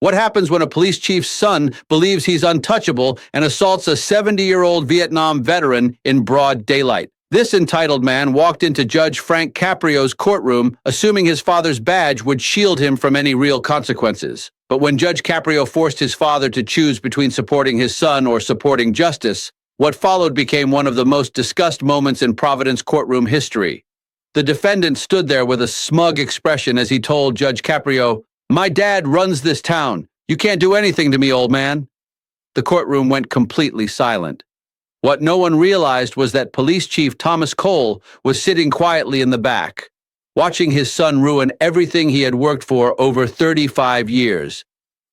What happens when a police chief's son believes he's untouchable and assaults a 70-year-old Vietnam veteran in broad daylight? This entitled man walked into Judge Frank Caprio's courtroom, assuming his father's badge would shield him from any real consequences. But when Judge Caprio forced his father to choose between supporting his son or supporting justice, what followed became one of the most discussed moments in Providence courtroom history. The defendant stood there with a smug expression as he told Judge Caprio, "My dad runs this town. You can't do anything to me, old man." The courtroom went completely silent. What no one realized was that Police Chief Thomas Cole was sitting quietly in the back, watching his son ruin everything he had worked for over 35 years.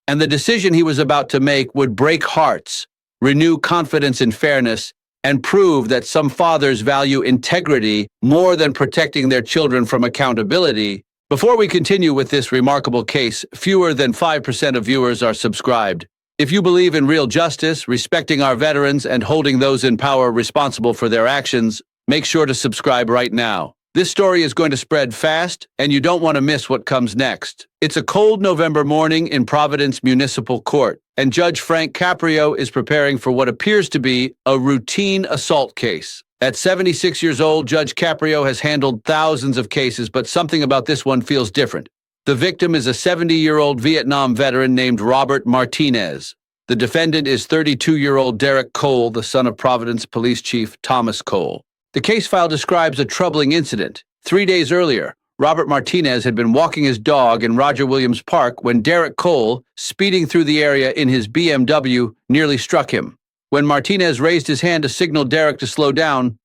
And the decision he was about to make would break hearts, renew confidence in fairness, and prove that some fathers value integrity more than protecting their children from accountability. Before we continue with this remarkable case, fewer than 5% of viewers are subscribed. If you believe in real justice, respecting our veterans, and holding those in power responsible for their actions, make sure to subscribe right now. This story is going to spread fast, and you don't want to miss what comes next. It's a cold November morning in Providence Municipal Court, and Judge Frank Caprio is preparing for what appears to be a routine assault case. At 76 years old, Judge Caprio has handled thousands of cases, but something about this one feels different. The victim is a 70-year-old Vietnam veteran named Robert Martinez. The defendant is 32-year-old Derek Cole, the son of Providence Police Chief Thomas Cole. The case file describes a troubling incident. 3 days earlier, Robert Martinez had been walking his dog in Roger Williams Park when Derek Cole, speeding through the area in his BMW, nearly struck him. When Martinez raised his hand to signal Derek to slow down,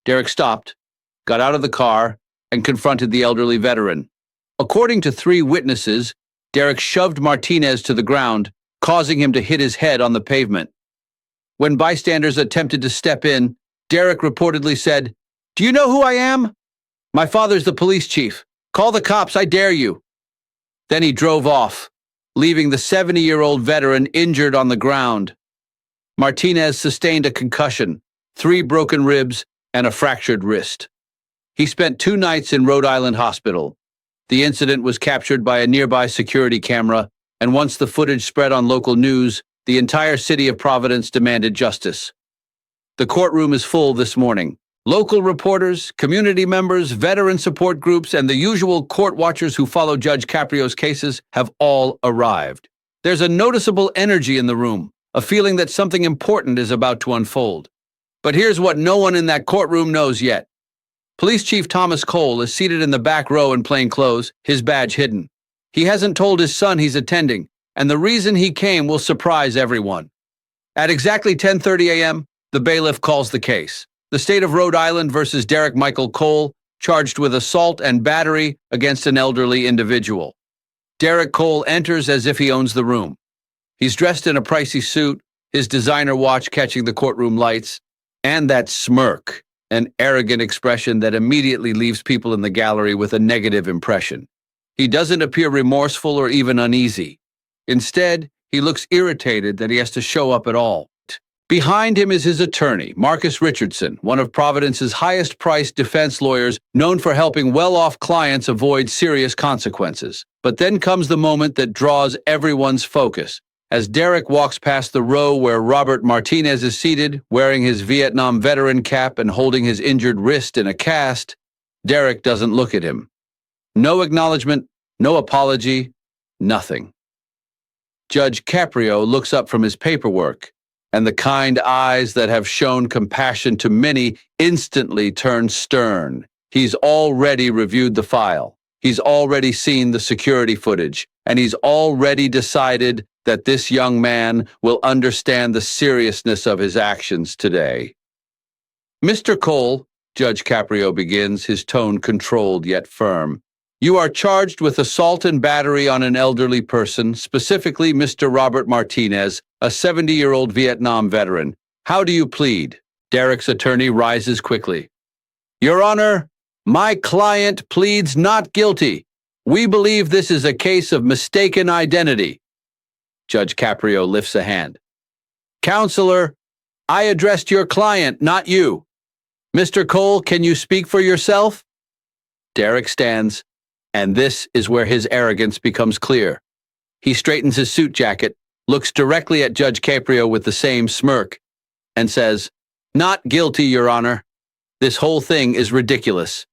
Derek stopped, got out of the car, and confronted the elderly veteran. According to 3 witnesses, Derek shoved Martinez to the ground, causing him to hit his head on the pavement. When bystanders attempted to step in, Derek reportedly said, "Do you know who I am? My father's the police chief. Call the cops, I dare you." Then he drove off, leaving the 70-year-old veteran injured on the ground. Martinez sustained a concussion, 3 broken ribs, and a fractured wrist. He spent 2 nights in Rhode Island Hospital. The incident was captured by a nearby security camera, and once the footage spread on local news, the entire city of Providence demanded justice. The courtroom is full this morning. Local reporters, community members, veteran support groups, and the usual court watchers who follow Judge Caprio's cases have all arrived. There's a noticeable energy in the room, a feeling that something important is about to unfold. But here's what no one in that courtroom knows yet. Police Chief Thomas Cole is seated in the back row in plain clothes, his badge hidden. He hasn't told his son he's attending, and the reason he came will surprise everyone. At exactly 10:30 a.m., the bailiff calls the case. The state of Rhode Island versus Derek Michael Cole, charged with assault and battery against an elderly individual. Derek Cole enters as if he owns the room. He's dressed in a pricey suit, his designer watch catching the courtroom lights, and that smirk, an arrogant expression that immediately leaves people in the gallery with a negative impression. He doesn't appear remorseful or even uneasy. Instead, he looks irritated that he has to show up at all. Behind him is his attorney, Marcus Richardson, one of Providence's highest-priced defense lawyers, known for helping well-off clients avoid serious consequences. But then comes the moment that draws everyone's focus. As Derek walks past the row where Robert Martinez is seated, wearing his Vietnam veteran cap and holding his injured wrist in a cast, Derek doesn't look at him. No acknowledgement, no apology, nothing. Judge Caprio looks up from his paperwork, and the kind eyes that have shown compassion to many instantly turn stern. He's already reviewed the file. He's already seen the security footage, and he's already decided that this young man will understand the seriousness of his actions today. "Mr. Cole," Judge Caprio begins, his tone controlled yet firm, "you are charged with assault and battery on an elderly person, specifically Mr. Robert Martinez, a 70-year-old Vietnam veteran. How do you plead?" Derek's attorney rises quickly. "Your Honor, my client pleads not guilty. We believe this is a case of mistaken identity." Judge Caprio lifts a hand. "Counselor, I addressed your client, not you. Mr. Cole, can you speak for yourself?" Derek stands, and this is where his arrogance becomes clear. He straightens his suit jacket, looks directly at Judge Caprio with the same smirk, and says, "Not guilty, Your Honor. This whole thing is ridiculous."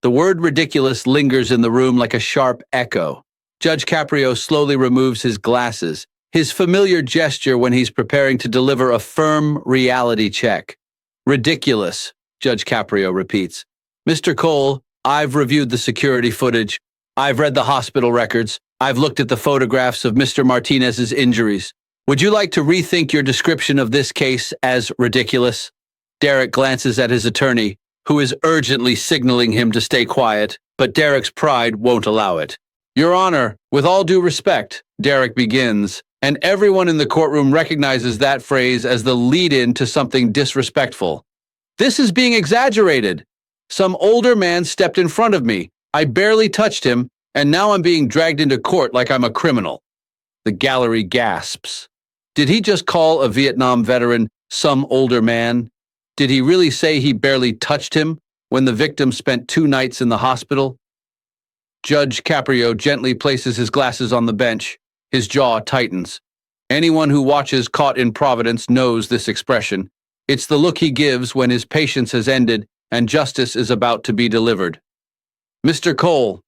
The word ridiculous lingers in the room like a sharp echo. Judge Caprio slowly removes his glasses, his familiar gesture when he's preparing to deliver a firm reality check. "Ridiculous," Judge Caprio repeats. "Mr. Cole, I've reviewed the security footage. I've read the hospital records. I've looked at the photographs of Mr. Martinez's injuries. Would you like to rethink your description of this case as ridiculous?" Derek glances at his attorney, who is urgently signaling him to stay quiet, but Derek's pride won't allow it. "Your Honor, with all due respect," Derek begins, and everyone in the courtroom recognizes that phrase as the lead-in to something disrespectful. "This is being exaggerated. Some older man stepped in front of me. I barely touched him, and now I'm being dragged into court like I'm a criminal." The gallery gasps. Did he just call a Vietnam veteran some older man? Did he really say he barely touched him when the victim spent 2 nights in the hospital? Judge Caprio gently places his glasses on the bench. His jaw tightens. Anyone who watches Caught in Providence knows this expression. It's the look he gives when his patience has ended and justice is about to be delivered. "Mr. Cole,"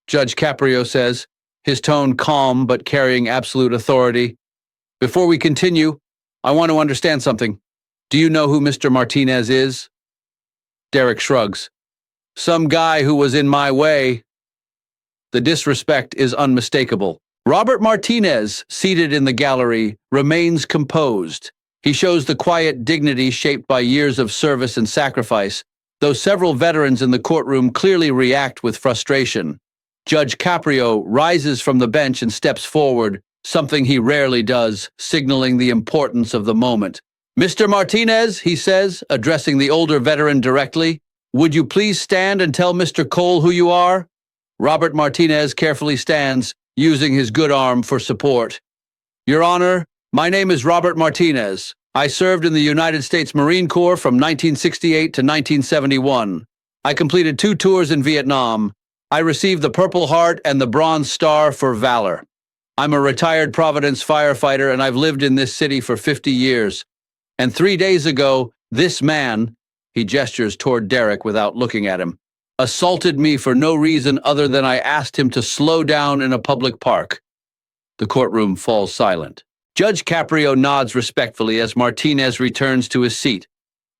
Judge Caprio says, his tone calm but carrying absolute authority, "before we continue, I want to understand something. Do you know who Mr. Martinez is?" Derek shrugs. "Some guy who was in my way." The disrespect is unmistakable. Robert Martinez, seated in the gallery, remains composed. He shows the quiet dignity shaped by years of service and sacrifice, though several veterans in the courtroom clearly react with frustration. Judge Caprio rises from the bench and steps forward, something he rarely does, signaling the importance of the moment. "Mr. Martinez," he says, addressing the older veteran directly, "would you please stand and tell Mr. Cole who you are?" Robert Martinez carefully stands, using his good arm for support. "Your Honor, my name is Robert Martinez. I served in the United States Marine Corps from 1968 to 1971. I completed 2 tours in Vietnam. I received the Purple Heart and the Bronze Star for valor. I'm a retired Providence firefighter, and I've lived in this city for 50 years. And 3 days ago, this man," he gestures toward Derek without looking at him, "assaulted me for no reason other than I asked him to slow down in a public park." The courtroom falls silent. Judge Caprio nods respectfully as Martinez returns to his seat.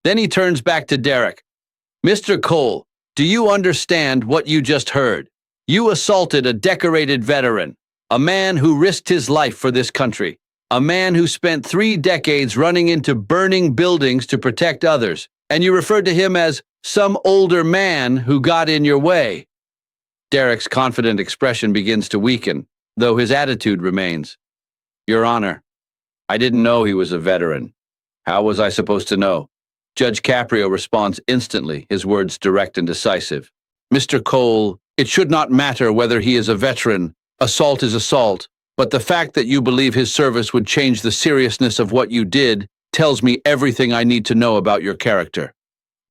Then he turns back to Derek. "Mr. Cole, do you understand what you just heard? You assaulted a decorated veteran, a man who risked his life for this country. A man who spent 3 decades running into burning buildings to protect others, and you referred to him as some older man who got in your way." Derek's confident expression begins to weaken, though his attitude remains. "Your Honor, I didn't know he was a veteran. How was I supposed to know?" Judge Caprio responds instantly, his words direct and decisive. "Mr. Cole, it should not matter whether he is a veteran. Assault is assault. But the fact that you believe his service would change the seriousness of what you did tells me everything I need to know about your character.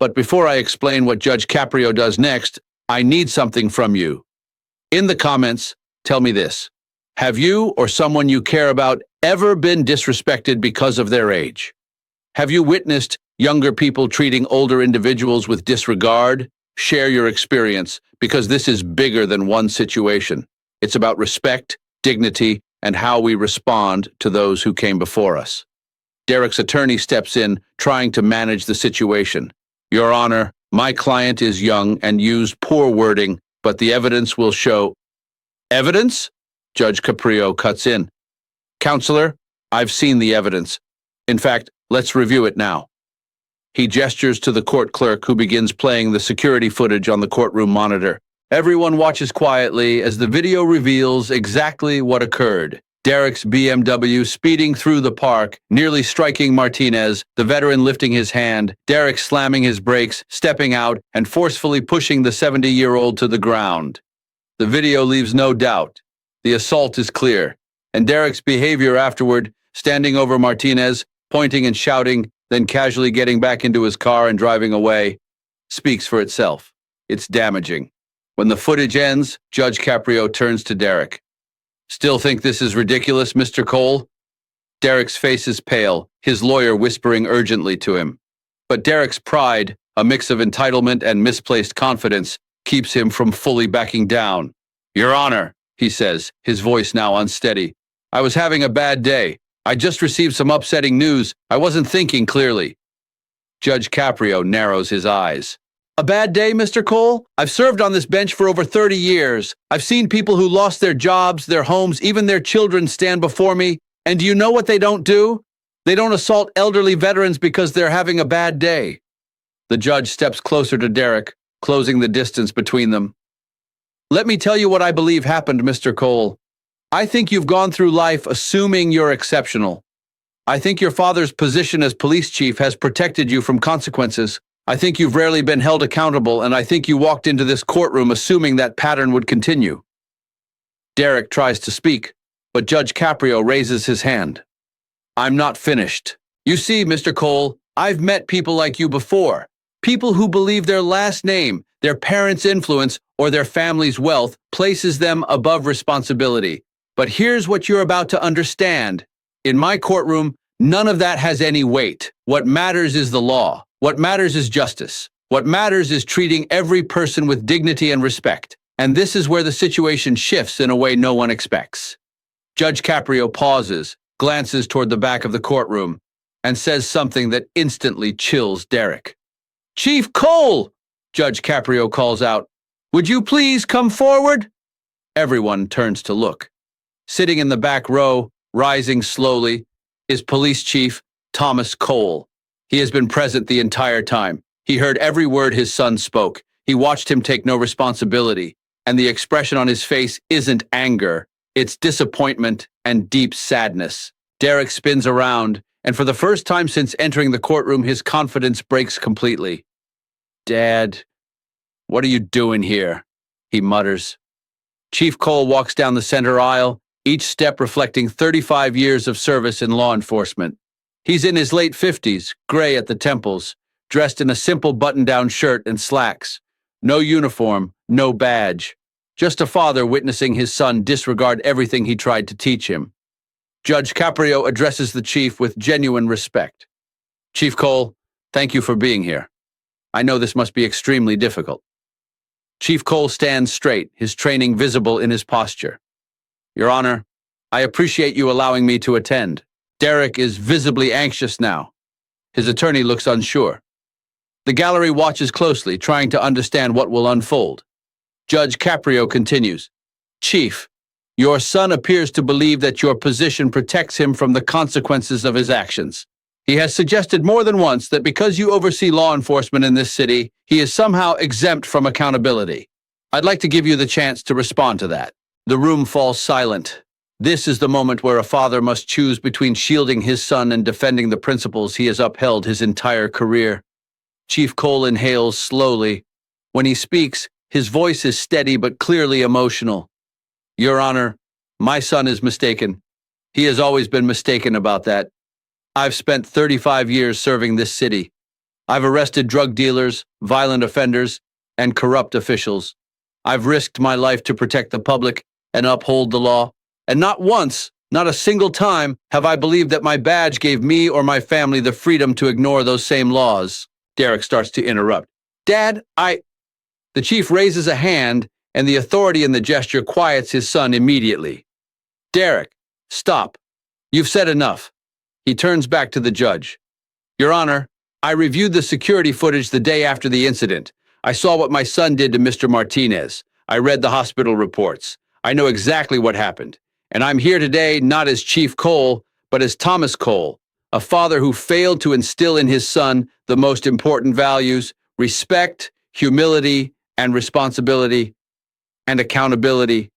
But before I explain what Judge Caprio does next, I need something from you. In the comments, tell me this. Have you or someone you care about ever been disrespected because of their age? Have you witnessed younger people treating older individuals with disregard? Share your experience, because this is bigger than one situation. It's about respect, dignity, and how we respond to those who came before us." Derek's attorney steps in, trying to manage the situation. "Your Honor, my client is young and used poor wording, but the evidence will show—" "Evidence?" Judge Caprio cuts in. "Counselor, I've seen the evidence. In fact, let's review it now." He gestures to the court clerk, who begins playing the security footage on the courtroom monitor. Everyone watches quietly as the video reveals exactly what occurred. Derek's BMW speeding through the park, nearly striking Martinez, the veteran lifting his hand, Derek slamming his brakes, stepping out, and forcefully pushing the 70-year-old to the ground. The video leaves no doubt. The assault is clear, and Derek's behavior afterward, standing over Martinez, pointing and shouting, then casually getting back into his car and driving away, speaks for itself. It's damaging. When the footage ends, Judge Caprio turns to Derek. Still think this is ridiculous, Mr. Cole? Derek's face is pale, his lawyer whispering urgently to him. But Derek's pride, a mix of entitlement and misplaced confidence, keeps him from fully backing down. Your Honor, he says, his voice now unsteady. I was having a bad day. I just received some upsetting news. I wasn't thinking clearly. Judge Caprio narrows his eyes. A bad day, Mr. Cole? I've served on this bench for over 30 years. I've seen people who lost their jobs, their homes, even their children stand before me. And do you know what they don't do? They don't assault elderly veterans because they're having a bad day. The judge steps closer to Derek, closing the distance between them. Let me tell you what I believe happened, Mr. Cole. I think you've gone through life assuming you're exceptional. I think your father's position as police chief has protected you from consequences. I think you've rarely been held accountable, and I think you walked into this courtroom assuming that pattern would continue. Derek tries to speak, but Judge Caprio raises his hand. I'm not finished. You see, Mr. Cole, I've met people like you before. People who believe their last name, their parents' influence, or their family's wealth places them above responsibility. But here's what you're about to understand. In my courtroom, none of that has any weight. What matters is the law. What matters is justice. What matters is treating every person with dignity and respect. And this is where the situation shifts in a way no one expects. Judge Caprio pauses, glances toward the back of the courtroom, and says something that instantly chills Derek. Chief Cole, Judge Caprio calls out, would you please come forward? Everyone turns to look. Sitting in the back row, rising slowly, is Police Chief Thomas Cole. He has been present the entire time. He heard every word his son spoke. He watched him take no responsibility, and the expression on his face isn't anger. It's disappointment and deep sadness. Derek spins around, and for the first time since entering the courtroom, his confidence breaks completely. Dad, what are you doing here? He mutters. Chief Cole walks down the center aisle, each step reflecting 35 years of service in law enforcement. He's in his late 50s, gray at the temples, dressed in a simple button-down shirt and slacks. No uniform, no badge. Just a father witnessing his son disregard everything he tried to teach him. Judge Caprio addresses the chief with genuine respect. Chief Cole, thank you for being here. I know this must be extremely difficult. Chief Cole stands straight, his training visible in his posture. Your Honor, I appreciate you allowing me to attend. Derek is visibly anxious now. His attorney looks unsure. The gallery watches closely, trying to understand what will unfold. Judge Caprio continues. Chief, your son appears to believe that your position protects him from the consequences of his actions. He has suggested more than once that because you oversee law enforcement in this city, he is somehow exempt from accountability. I'd like to give you the chance to respond to that. The room falls silent. This is the moment where a father must choose between shielding his son and defending the principles he has upheld his entire career. Chief Cole inhales slowly. When he speaks, his voice is steady but clearly emotional. Your Honor, my son is mistaken. He has always been mistaken about that. I've spent 35 years serving this city. I've arrested drug dealers, violent offenders, and corrupt officials. I've risked my life to protect the public and uphold the law. And not once, not a single time, have I believed that my badge gave me or my family the freedom to ignore those same laws. Derek starts to interrupt. Dad, The chief raises a hand, and the authority in the gesture quiets his son immediately. Derek, stop. You've said enough. He turns back to the judge. Your Honor, I reviewed the security footage the day after the incident. I saw what my son did to Mr. Martinez. I read the hospital reports. I know exactly what happened. And I'm here today not as Chief Cole, but as Thomas Cole, a father who failed to instill in his son the most important values: respect, humility, and responsibility, and accountability.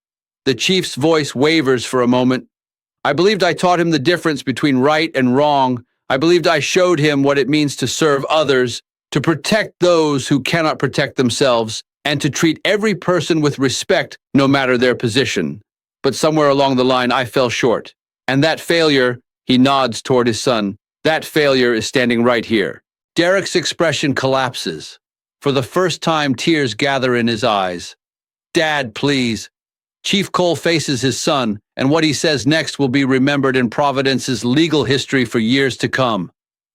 The chief's voice wavers for a moment. I believed I taught him the difference between right and wrong. I believed I showed him what it means to serve others, to protect those who cannot protect themselves, and to treat every person with respect, no matter their position. But somewhere along the line, I fell short. And that failure, he nods toward his son, that failure is standing right here. Derek's expression collapses. For the first time, tears gather in his eyes. Dad, please. Chief Cole faces his son, and what he says next will be remembered in Providence's legal history for years to come.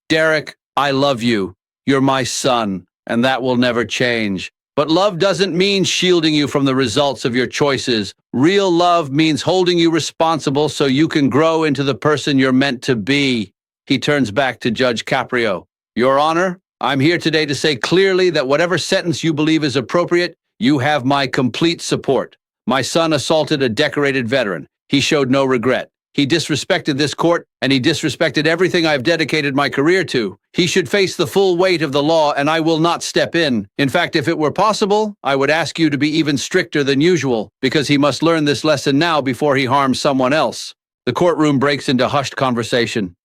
Derek, I love you. You're my son, and that will never change. But love doesn't mean shielding you from the results of your choices. Real love means holding you responsible so you can grow into the person you're meant to be. He turns back to Judge Caprio. Your Honor, I'm here today to say clearly that whatever sentence you believe is appropriate, you have my complete support. My son assaulted a decorated veteran. He showed no regret. He disrespected this court, and he disrespected everything I've dedicated my career to. He should face the full weight of the law, and I will not step in. In fact, if it were possible, I would ask you to be even stricter than usual, because he must learn this lesson now before he harms someone else. The courtroom breaks into hushed conversation.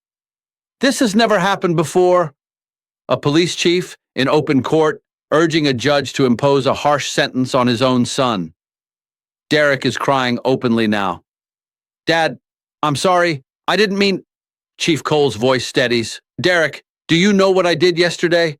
This has never happened before. A police chief in open court urging a judge to impose a harsh sentence on his own son. Derek is crying openly now. Dad, I'm sorry. I didn't mean... Chief Cole's voice steadies. Derek, do you know what I did yesterday?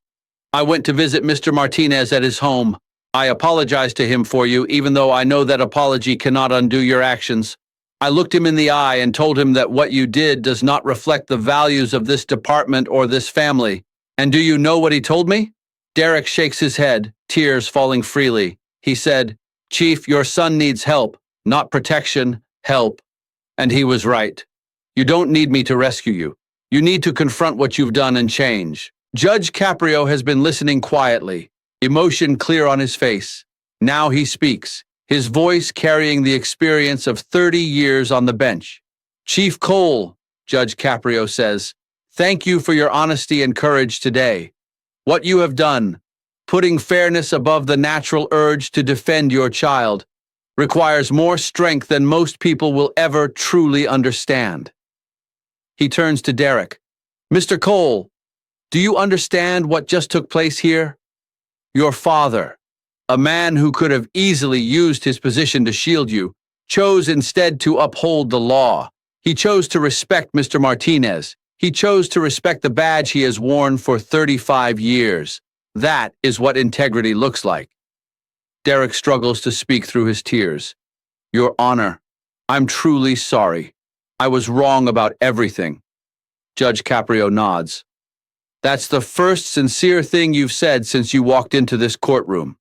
I went to visit Mr. Martinez at his home. I apologized to him for you, even though I know that apology cannot undo your actions. I looked him in the eye and told him that what you did does not reflect the values of this department or this family. And do you know what he told me? Derek shakes his head, tears falling freely. He said, Chief, your son needs help, not protection, help. And he was right. You don't need me to rescue you. You need to confront what you've done and change. Judge Caprio has been listening quietly, emotion clear on his face. Now he speaks, his voice carrying the experience of 30 years on the bench. Chief Cole, Judge Caprio says, thank you for your honesty and courage today. What you have done, putting fairness above the natural urge to defend your child, requires more strength than most people will ever truly understand. He turns to Derek. Mr. Cole, do you understand what just took place here? Your father, a man who could have easily used his position to shield you, chose instead to uphold the law. He chose to respect Mr. Martinez. He chose to respect the badge he has worn for 35 years. That is what integrity looks like. Derek struggles to speak through his tears. Your Honor, I'm truly sorry. I was wrong about everything. Judge Caprio nods. That's the first sincere thing you've said since you walked into this courtroom.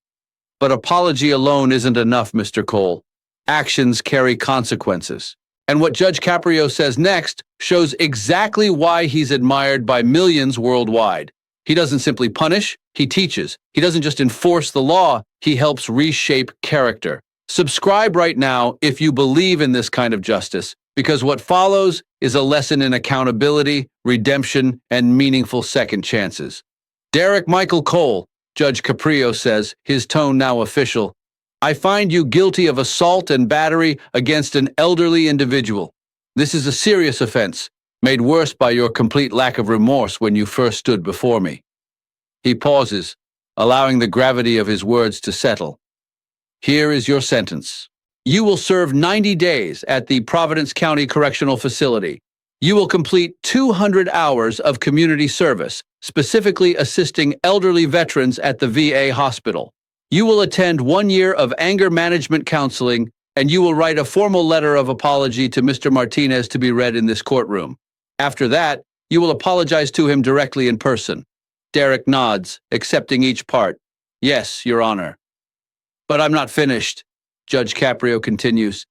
But apology alone isn't enough, Mr. Cole. Actions carry consequences. And what Judge Caprio says next shows exactly why he's admired by millions worldwide. He doesn't simply punish, he teaches. He doesn't just enforce the law, he helps reshape character. Subscribe right now if you believe in this kind of justice, because what follows is a lesson in accountability, redemption, and meaningful second chances. Derek Michael Cole, Judge Caprio says, his tone now official, I find you guilty of assault and battery against an elderly individual. This is a serious offense, made worse by your complete lack of remorse when you first stood before me. He pauses, allowing the gravity of his words to settle. Here is your sentence. You will serve 90 days at the Providence County Correctional Facility. You will complete 200 hours of community service, specifically assisting elderly veterans at the VA hospital. You will attend 1 year of anger management counseling, and you will write a formal letter of apology to Mr. Martinez to be read in this courtroom. After that, you will apologize to him directly in person. Derek nods, accepting each part. Yes, Your Honor. But I'm not finished, Judge Caprio continues.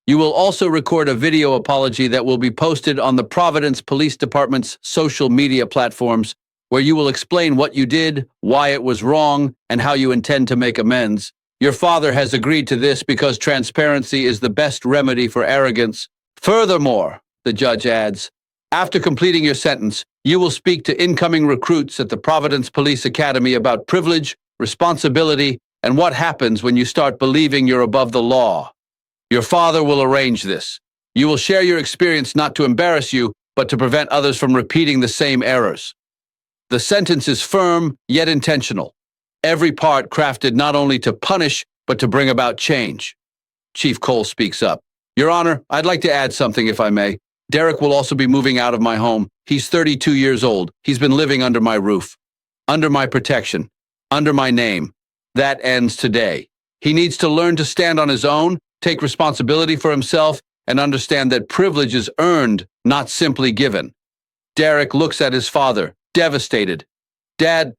You will also record a video apology that will be posted on the Providence Police Department's social media platforms, where you will explain what you did, why it was wrong, and how you intend to make amends. Your father has agreed to this because transparency is the best remedy for arrogance. Furthermore, the judge adds, after completing your sentence, you will speak to incoming recruits at the Providence Police Academy about privilege, responsibility, and what happens when you start believing you're above the law. Your father will arrange this. You will share your experience not to embarrass you, but to prevent others from repeating the same errors. The sentence is firm, yet intentional. Every part crafted not only to punish, but to bring about change. Chief Cole speaks up. Your Honor, I'd like to add something if I may. Derek will also be moving out of my home. He's 32 years old. He's been living under my roof, under my protection, under my name. That ends today. He needs to learn to stand on his own, take responsibility for himself, and understand that privilege is earned, not simply given. Derek looks at his father, devastated. "Dad,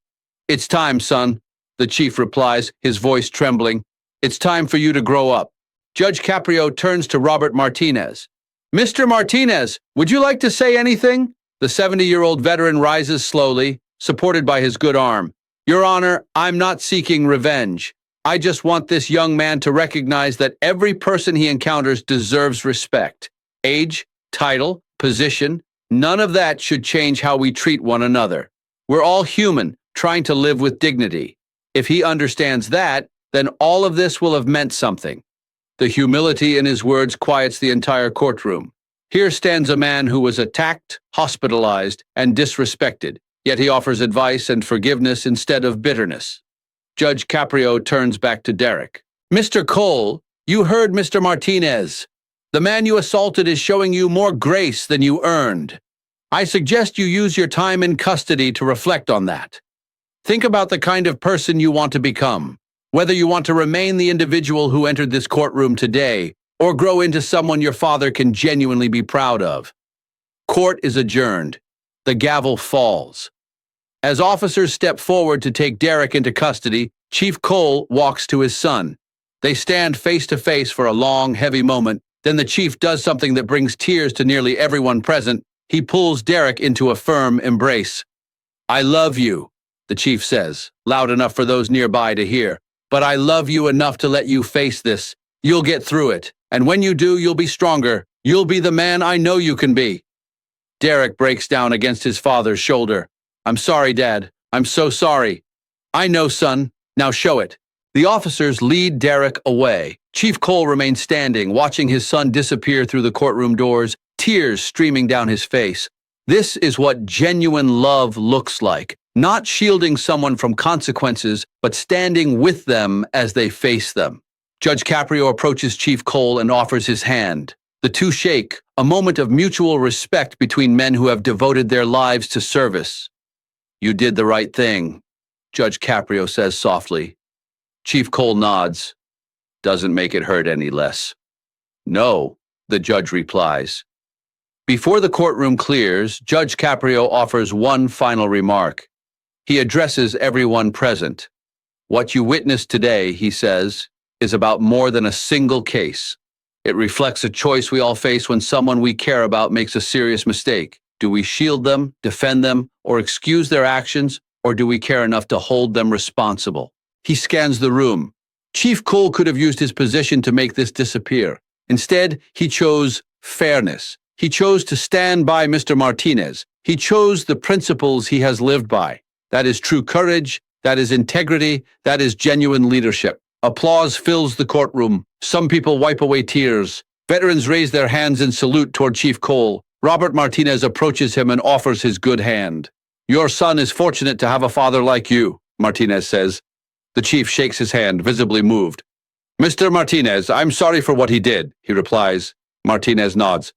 it's time, son," the chief replies, his voice trembling. "It's time for you to grow up." Judge Caprio turns to Robert Martinez. "Mr. Martinez, would you like to say anything?" The 70-year-old veteran rises slowly, supported by his good arm. "Your Honor, I'm not seeking revenge. I just want this young man to recognize that every person he encounters deserves respect. Age, title, position, none of that should change how we treat one another. We're all human, trying to live with dignity. If he understands that, then all of this will have meant something." The humility in his words quiets the entire courtroom. Here stands a man who was attacked, hospitalized, and disrespected, yet he offers advice and forgiveness instead of bitterness. Judge Caprio turns back to Derek. "Mr. Cole, you heard Mr. Martinez. The man you assaulted is showing you more grace than you earned. I suggest you use your time in custody to reflect on that. Think about the kind of person you want to become, whether you want to remain the individual who entered this courtroom today or grow into someone your father can genuinely be proud of." Court is adjourned. The gavel falls. As officers step forward to take Derek into custody, Chief Cole walks to his son. They stand face to face for a long, heavy moment. Then the chief does something that brings tears to nearly everyone present. He pulls Derek into a firm embrace. "I love you," the chief says, loud enough for those nearby to hear. "But I love you enough to let you face this. You'll get through it. And when you do, you'll be stronger. You'll be the man I know you can be." Derek breaks down against his father's shoulder. "I'm sorry, Dad. I'm so sorry." "I know, son. Now show it." The officers lead Derek away. Chief Cole remains standing, watching his son disappear through the courtroom doors, tears streaming down his face. This is what genuine love looks like. Not shielding someone from consequences, but standing with them as they face them. Judge Caprio approaches Chief Cole and offers his hand. The two shake, a moment of mutual respect between men who have devoted their lives to service. "You did the right thing," Judge Caprio says softly. Chief Cole nods. "Doesn't make it hurt any less." "No," the judge replies. Before the courtroom clears, Judge Caprio offers one final remark. He addresses everyone present. "What you witnessed today," he says, "is about more than a single case. It reflects a choice we all face when someone we care about makes a serious mistake. Do we shield them, defend them, or excuse their actions, or do we care enough to hold them responsible?" He scans the room. Chief Cole could have used his position to make this disappear. Instead, he chose fairness. He chose to stand by Mr. Martinez. He chose the principles he has lived by. That is true courage, that is integrity, that is genuine leadership. Applause fills the courtroom. Some people wipe away tears. Veterans raise their hands in salute toward Chief Cole. Robert Martinez approaches him and offers his good hand. "Your son is fortunate to have a father like you," Martinez says. The chief shakes his hand, visibly moved. "Mr. Martinez, I'm sorry for what he did," he replies. Martinez nods.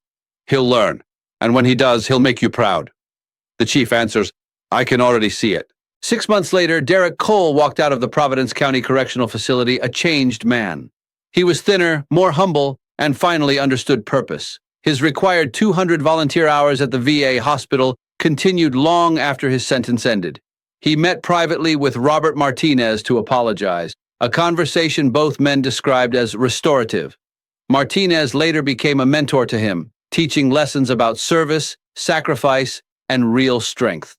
"He'll learn, and when he does, he'll make you proud." The chief answers, "I can already see it." 6 months later, Derek Cole walked out of the Providence County Correctional Facility a changed man. He was thinner, more humble, and finally understood purpose. His required 200 volunteer hours at the VA hospital continued long after his sentence ended. He met privately with Robert Martinez to apologize, a conversation both men described as restorative. Martinez later became a mentor to him, teaching lessons about service, sacrifice, and real strength.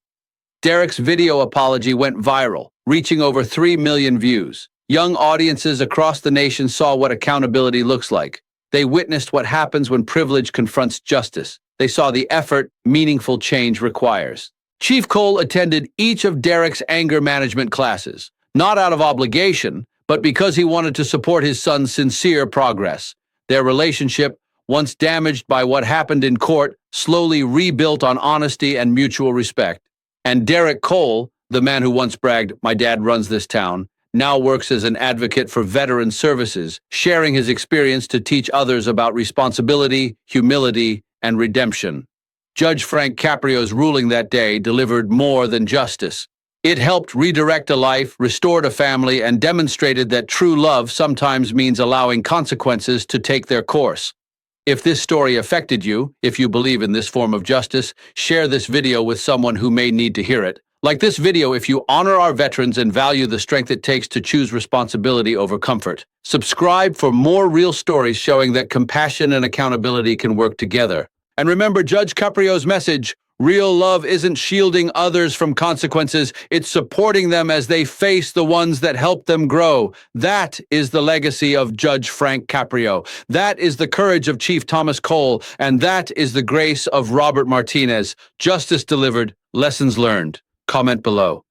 Derek's video apology went viral, reaching over 3 million views. Young audiences across the nation saw what accountability looks like. They witnessed what happens when privilege confronts justice. They saw the effort meaningful change requires. Chief Cole attended each of Derek's anger management classes, not out of obligation, but because he wanted to support his son's sincere progress. Their relationship, once damaged by what happened in court, slowly rebuilt on honesty and mutual respect. And Derek Cole, the man who once bragged, "My dad runs this town," now works as an advocate for veteran services, sharing his experience to teach others about responsibility, humility, and redemption. Judge Frank Caprio's ruling that day delivered more than justice. It helped redirect a life, restored a family, and demonstrated that true love sometimes means allowing consequences to take their course. If this story affected you, if you believe in this form of justice, share this video with someone who may need to hear it. Like this video if you honor our veterans and value the strength it takes to choose responsibility over comfort. Subscribe for more real stories showing that compassion and accountability can work together. And remember Judge Caprio's message: real love isn't shielding others from consequences, it's supporting them as they face the ones that help them grow. That is the legacy of Judge Frank Caprio. That is the courage of Chief Thomas Cole, and that is the grace of Robert Martinez. Justice delivered, lessons learned. Comment below.